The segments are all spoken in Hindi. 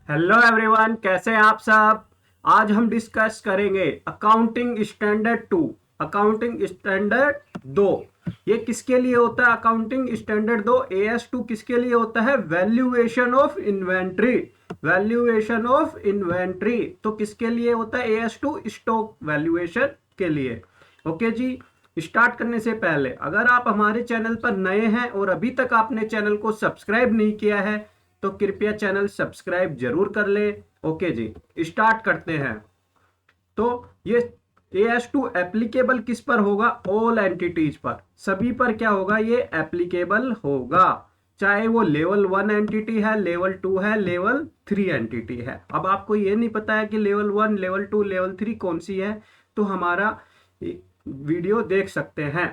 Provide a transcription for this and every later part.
हेलो एवरीवन, कैसे हैं आप सब। आज हम डिस्कस करेंगे अकाउंटिंग स्टैंडर्ड 2। अकाउंटिंग स्टैंडर्ड 2 ये किसके लिए होता है? अकाउंटिंग स्टैंडर्ड 2 AS2 किसके लिए होता है? Valuation of inventory. Valuation of inventory तो किसके लिए होता है? AS2 स्टॉक वैल्यूएशन के लिए। ओके जी। स्टार्ट करने से पहले अगर आप हमारे चैनल पर नए हैं और अभी तक आपने चैनल को सब्सक्राइब नहीं किया है तो कृपया चैनल सब्सक्राइब जरूर कर ले। ओके जी, स्टार्ट करते हैं। तो ये AS2 एप्लीकेबल किस पर होगा? ऑल एंटिटीज पर, सभी पर क्या होगा? ये एप्लीकेबल होगा, चाहे वो लेवल 1 एंटिटी है, लेवल 2 है, लेवल 3 एंटिटी है। अब आपको ये नहीं पता है कि लेवल 1, लेवल 2, लेवल 3 कौन सी है, तो हमारा वीडियो देख सकते हैं।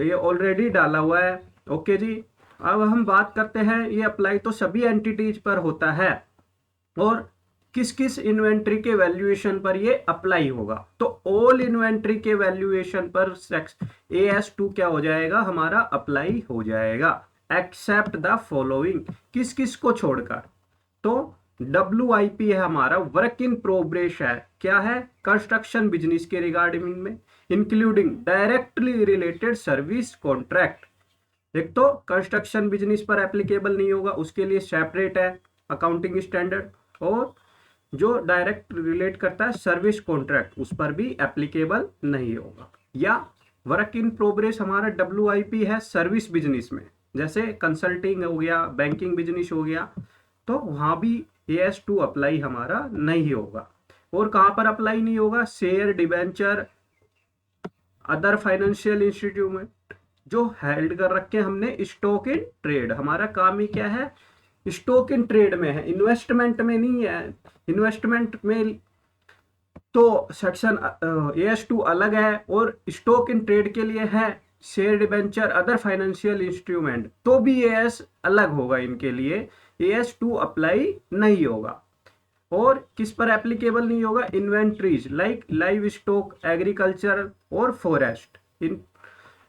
ये ऑलरेडी डाला हुआ है। ओके जी। अब हम बात करते हैं, ये अप्लाई तो सभी एंटिटीज पर होता है और किस किस इन्वेंट्री के वैल्यूएशन पर ये अप्लाई होगा। तो ऑल इन्वेंट्री के वैल्यूएशन पर AS2 क्या हो जाएगा? हमारा अप्लाई हो जाएगा, एक्सेप्ट द फॉलोइंग। किस किस को छोड़कर? तो WIP है हमारा, वर्क इन प्रोग्रेस है। क्या है? कंस्ट्रक्शन बिजनेस के रिगार्डिंग में, including directly related service contract. एक तो कंस्ट्रक्शन बिजनेस पर एप्लीकेबल नहीं होगा, उसके लिए सेपरेट है अकाउंटिंग स्टैंडर्ड। और जो डायरेक्ट रिलेट करता है सर्विस कॉन्ट्रैक्ट, उस पर भी एप्लीकेबल नहीं होगा। या वर्क इन प्रोग्रेस हमारा WIP है सर्विस बिजनेस में, जैसे कंसल्टिंग हो गया, बैंकिंग बिजनेस हो गया, तो वहां भी AS2 अप्लाई हमारा नहीं होगा। और कहां पर अप्लाई नहीं होगा? Share debenture other financial institute जो हेल्ड कर रखे हमने स्टॉक इन ट्रेड। हमारा काम ही क्या है? स्टॉक इन ट्रेड में है, इन्वेस्टमेंट में नहीं है। इन्वेस्टमेंट में तो सेक्शन AS2 अलग है, और स्टॉक इन ट्रेड के लिए है share debenture other financial instrument, तो भी AS अलग होगा। इनके लिए AS2 अप्लाई नहीं होगा। और किस पर एप्लीकेबल नहीं होगा? Inventories like live stock, agriculture और फॉरेस्ट, इन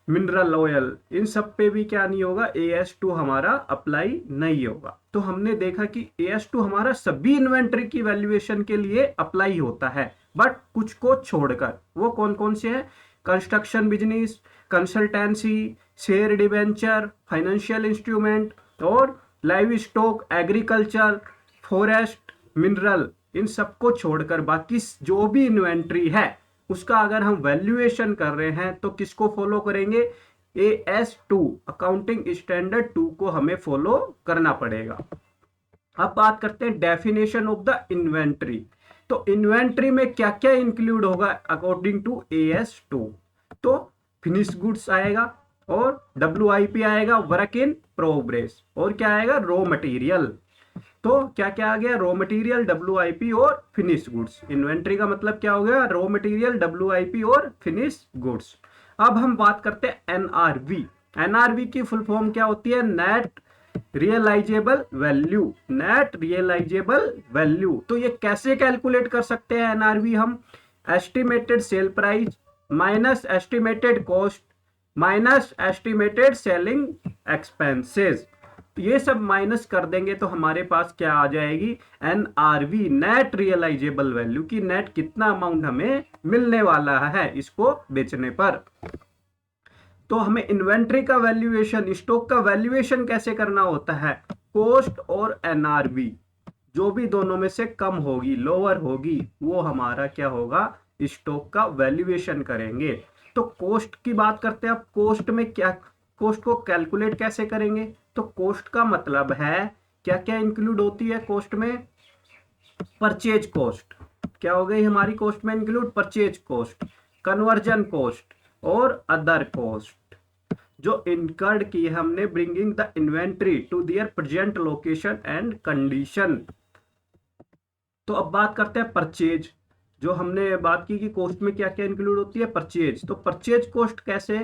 मिनरल ऑयल, इन सब पे भी क्या नहीं होगा? AS2 हमारा अप्लाई नहीं होगा। तो हमने देखा कि AS2 हमारा सभी इन्वेंट्री की वैल्यूएशन के लिए अप्लाई होता है, बट कुछ को छोड़कर। वो कौन कौन से हैं? Construction business, consultancy, share debenture, financial instrument और livestock, agriculture, forest, mineral, इन सबको छोड़कर बाकी जो भी इन्वेंट्री है उसका अगर हम वैल्यूएशन कर रहे हैं तो किसको फॉलो करेंगे? AS2 अकाउंटिंग स्टैंडर्ड 2 को हमें फॉलो करना पड़ेगा। अब बात करते हैं डेफिनेशन ऑफ द इन्वेंट्री। तो इन्वेंट्री में क्या क्या इंक्लूड होगा अकॉर्डिंग टू AS2? तो फिनिश गुड्स आएगा, और WIP आएगा, वर्क इन प्रोग्रेस, और क्या आएगा? Raw material. तो क्या क्या आ गया? रॉ मटेरियल, WIP और फिनिश गुड्स। इन्वेंट्री का मतलब क्या हो गया? रॉ मटेरियल, WIP और फिनिश गुड्स। अब हम बात करते हैं NRV। NRV की फुल फॉर्म क्या होती है? Net realisable value. Net realisable value तो ये कैसे कैलकुलेट कर सकते हैं NRV हम? Estimated sale price minus estimated cost minus estimated selling expenses, ये सब माइनस कर देंगे तो हमारे पास क्या आ जाएगी? NRV, नेट रियलाइजेबल वैल्यू, की नेट कितना अमाउंट हमें मिलने वाला है इसको बेचने पर। तो हमें इन्वेंट्री का वैल्यूएशन, स्टॉक का वैल्यूएशन कैसे करना होता है? कॉस्ट और NRV, जो भी दोनों में से कम होगी, लोअर होगी, वो हमारा क्या होगा? स्टॉक का वैल्यूएशन करेंगे। तो कॉस्ट की बात करते हैं। अब कॉस्ट में क्या, कॉस्ट को कैलकुलेट कैसे करेंगे? तो कॉस्ट का मतलब है क्या क्या इंक्लूड होती है कॉस्ट में? Purchase cost. क्या हो गई हमारी कॉस्ट में include? Purchase cost, conversion cost और अदर कॉस्ट जो इनकर्ड की हमने bringing the inventory to their present location and condition. तो अब बात करते हैं परचेज। जो हमने बात की कि कॉस्ट में क्या क्या इंक्लूड होती है? परचेज। तो परचेज कॉस्ट कैसे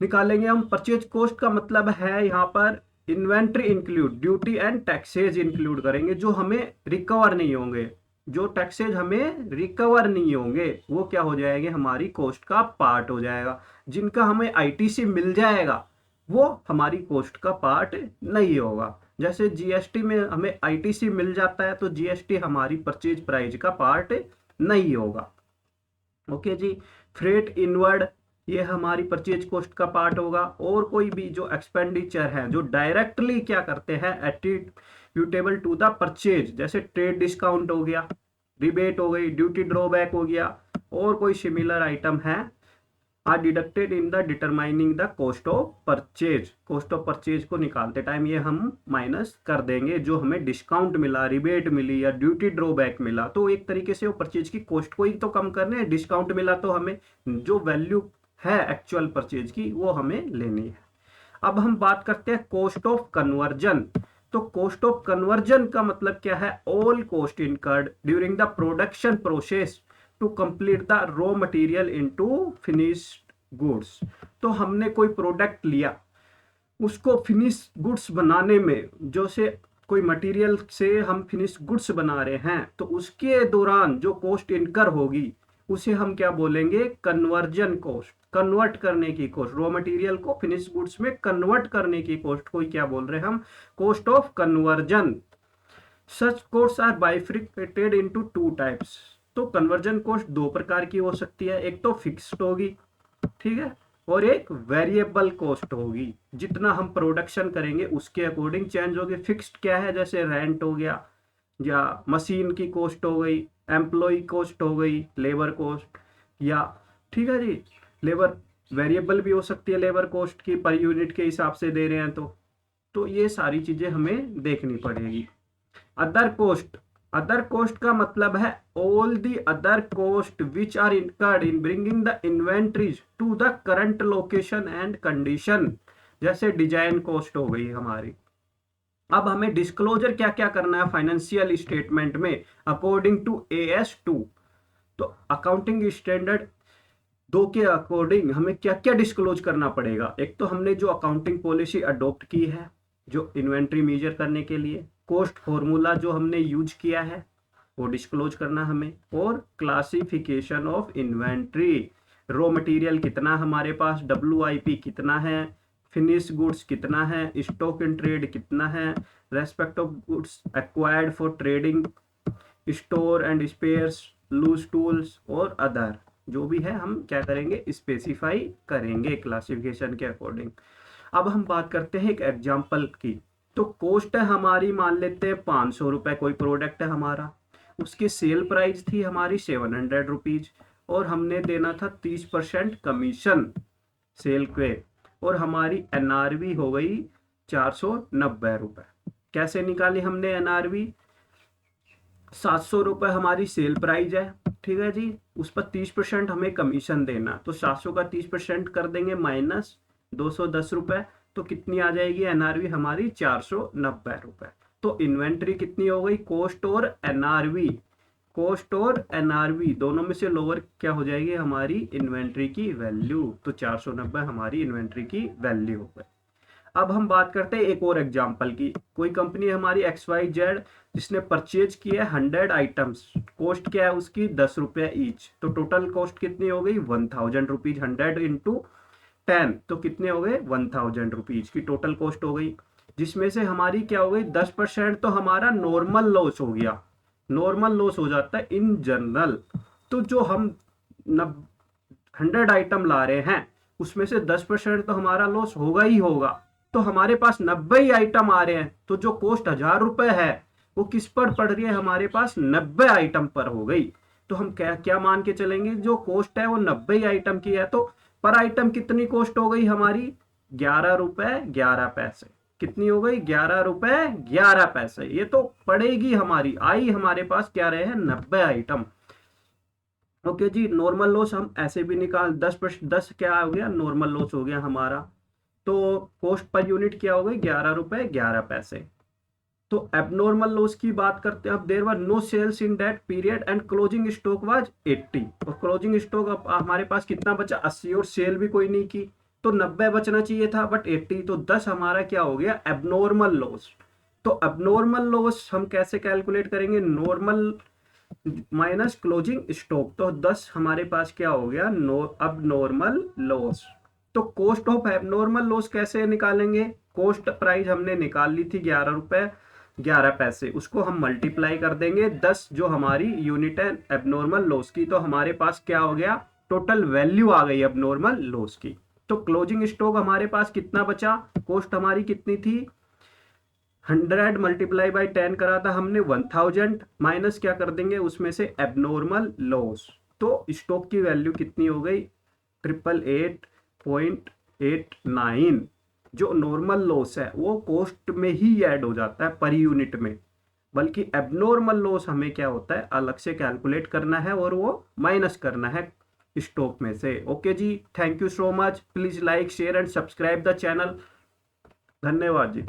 निकालेंगे हम? परचेज कॉस्ट का मतलब है यहाँ पर inventory include duty and taxes include करेंगे, जो हमें रिकवर नहीं होंगे। जो टैक्सेज हमें रिकवर नहीं होंगे वो क्या हो जाएंगे? हमारी कॉस्ट का पार्ट हो जाएगा। जिनका हमें ITC मिल जाएगा वो हमारी कॉस्ट का पार्ट नहीं होगा। जैसे जीएसटी में हमें आईटीसी मिल जाता है तो जीएसटी हमारी परचेज प्राइस का पार्ट नहीं होगा। ओके जी। फ्रेट इनवर्ड ये हमारी परचेज कॉस्ट का पार्ट होगा। और कोई भी जो एक्सपेंडिचर है जो डायरेक्टली क्या करते हैं एट्रीब्यूटेबल टू द परचेज, जैसे ट्रेड डिस्काउंट हो गया, रिबेट हो गई, ड्यूटी ड्रॉबैक हो गया, और कोई सिमिलर आइटम है, are deducted in the determining the cost of purchase. Cost of purchase को निकालते टाइम ये हम माइनस कर देंगे, जो हमें डिस्काउंट मिला, रिबेट मिली या ड्यूटी ड्रॉबैक मिला, तो एक तरीके से वो परचेज की कॉस्ट को ही तो कम करने हैं। डिस्काउंट मिला तो हमें जो वैल्यू है एक्चुअल परचेज की वो हमें लेनी है। अब हम बात करते हैं कॉस्ट ऑफ कन्वर्जन। तो कॉस्ट ऑफ कन्वर्जन का मतलब क्या है? All cost incurred during the production process to complete the raw material into finished goods. तो हमने कोई प्रोडक्ट लिया, उसको फिनिश गुड्स बनाने में, जो से कोई मटेरियल से हम फिनिश गुड्स बना रहे हैं, तो उसके दौरान जो कॉस्ट इनकर होगी उसे हम क्या बोलेंगे? Conversion cost. कन्वर्ट करने की कॉस्ट, रॉ मटेरियल को फिनिश गुड्स में कन्वर्ट करने की कॉस्ट को क्या बोल रहे हैं हम? Cost of conversion. Such cost are bifurcated into two types. तो कन्वर्जन कॉस्ट दो प्रकार की हो सकती है, एक तो फिक्स्ड होगी, ठीक है, और एक वेरिएबल कॉस्ट होगी। जितना हम प्रोडक्शन करेंगे उसके अकॉर्डिंग चेंज होगी। फिक्स्ड क्या है? जैसे रेंट हो गया, या मशीन की कॉस्ट हो गई, एम्प्लॉय कॉस्ट हो गई, लेबर कॉस्ट, या ठीक है जी, लेबर वेरिएबल भी हो सकती है लेबर कॉस्ट की, पर यूनिट के हिसाब से दे रहे हैं तो ये सारी चीजें हमें देखनी पड़ेगी। अदर कॉस्ट, अदर कॉस्ट का मतलब है all the other cost which are incurred in bringing the inventories to the current location and condition. जैसे डिजाइन कॉस्ट हो गई हमारी। अब हमें डिस्क्लोजर क्या क्या करना है फाइनेंशियल स्टेटमेंट में अकॉर्डिंग टू AS2। तो अकाउंटिंग स्टैंडर्ड 2 के अकॉर्डिंग हमें क्या क्या डिस्क्लोज करना पड़ेगा? एक तो हमने जो अकाउंटिंग पॉलिसी अडॉप्ट की है जो इन्वेंट्री मेजर करने के लिए, कॉस्ट फॉर्मूला जो हमने यूज किया है वो डिस्क्लोज करना हमें, और classification of inventory, raw material कितना हमारे पास, WIP कितना है, फिनिश गुड्स कितना है, स्टॉक इन ट्रेड कितना है, respect of goods acquired for trading, store and spares, loose tools और अदर, जो भी है हम क्या करेंगे? स्पेसिफाई करेंगे क्लासिफिकेशन के अकॉर्डिंग। अब हम बात करते हैं एक एग्जांपल की। तो कॉस्ट है हमारी, मान लेते हैं 500 रुपए, कोई प्रोडक्ट है हमारा, उसकी सेल प्राइस थी हमारी 700 रुपीज, और हमने देना था 30% कमीशन सेल पे, और हमारी NRV हो गई 490 रुपए। कैसे निकाली हमने NRV? 700 रुपए हमारी सेल प्राइस है, ठीक है जी, उस पर 30% हमें कमीशन देना, तो 700 का 30% कर देंगे माइनस 210 रुपए, तो कितनी आ जाएगी NRV हमारी? 490 रुपए। तो इन्वेंट्री कितनी हो गई? कॉस्ट और NRV, कॉस्ट और NRV दोनों में से लोअर क्या हो जाएगी? हमारी इन्वेंट्री की वैल्यू। तो 490 हमारी इन्वेंट्री की वैल्यू हो गई। अब हम बात करते हैं एक और एग्जांपल की। कोई कंपनी हमारी XYZ जिसने परचेज किया 100 आइटम्स, कॉस्ट क्या है उसकी? 10 रुपये ईच, तो टोटल कॉस्ट कितनी हो गई? 1000 रुपीज। 100 इंटू 10 तो कितने हो गए? 1000 रुपीज की टोटल कॉस्ट हो गई, जिसमें से हमारी क्या हो गई? 10% तो हमारा नॉर्मल लॉस हो गया। नॉर्मल लॉस हो जाता है इन जनरल। तो जो हम 100 आइटम ला रहे हैं उसमें से 10% तो हमारा लॉस होगा ही होगा। तो हमारे पास 90 आइटम आ रहे हैं, तो जो कॉस्ट 1000 रुपए है वो किस पर पड़ रही है? हमारे पास 90 आइटम पर हो गई। तो हम क्या क्या मान के चलेंगे? जो कॉस्ट है वो 90 आइटम की है, तो पर आइटम कितनी कॉस्ट हो गई हमारी? 11 रुपए 11 पैसे। कितनी हो गई? 11 रुपए 11 पैसे। ये तो पड़ेगी हमारी, आई हमारे पास क्या रहे हैं? 90 आइटम। ओके जी। नॉर्मल लॉस हम ऐसे भी निकाल 10 क्या हो गया? नॉर्मल लॉस हो गया हमारा। तो कॉस्ट पर यूनिट क्या हो गई? 11 रुपए 11 पैसे। तो एबनॉर्मल लॉस की बात करते हैं। अब there were no sales in that period and closing stock was 80। और क्लोजिंग स्टॉक अब हमारे पास कितना बचा? 80, और सेल भी कोई नहीं की, तो 90 बचना चाहिए था, बट 80, तो 10 हमारा क्या हो गया? Abnormal loss. तो एबनॉर्मल लॉस हम कैसे कैलकुलेट करेंगे? नॉर्मल माइनस क्लोजिंग स्टॉक, तो 10 हमारे पास क्या हो गया? अब नॉर्मल लॉस। तो कॉस्ट ऑफ एबनॉर्मल लॉस कैसे निकालेंगे? कॉस्ट प्राइस हमने निकाल ली थी 11 रुपए 11 पैसे, उसको हम मल्टीप्लाई कर देंगे 10 जो हमारी यूनिट है एबनॉर्मल लॉस की, तो हमारे पास क्या हो गया, टोटल वैल्यू आ गई एबनॉर्मल लॉस की। तो क्लोजिंग स्टॉक हमारे पास कितना बचा, कॉस्ट हमारी कितनी थी 100 मल्टीप्लाई बाई 10 करा था हमने 1000 माइनस क्या कर देंगे उसमें से एबनॉर्मल लॉस, तो स्टॉक की वैल्यू कितनी हो गई 888.89। जो नॉर्मल लॉस है वो कॉस्ट में ही ऐड हो जाता है पर यूनिट में, बल्कि एबनॉर्मल लॉस हमें क्या होता है अलग से कैलकुलेट करना है और वो माइनस करना है स्टॉक में से। ओके जी, thank you so much, please like share and subscribe the channel, धन्यवाद जी।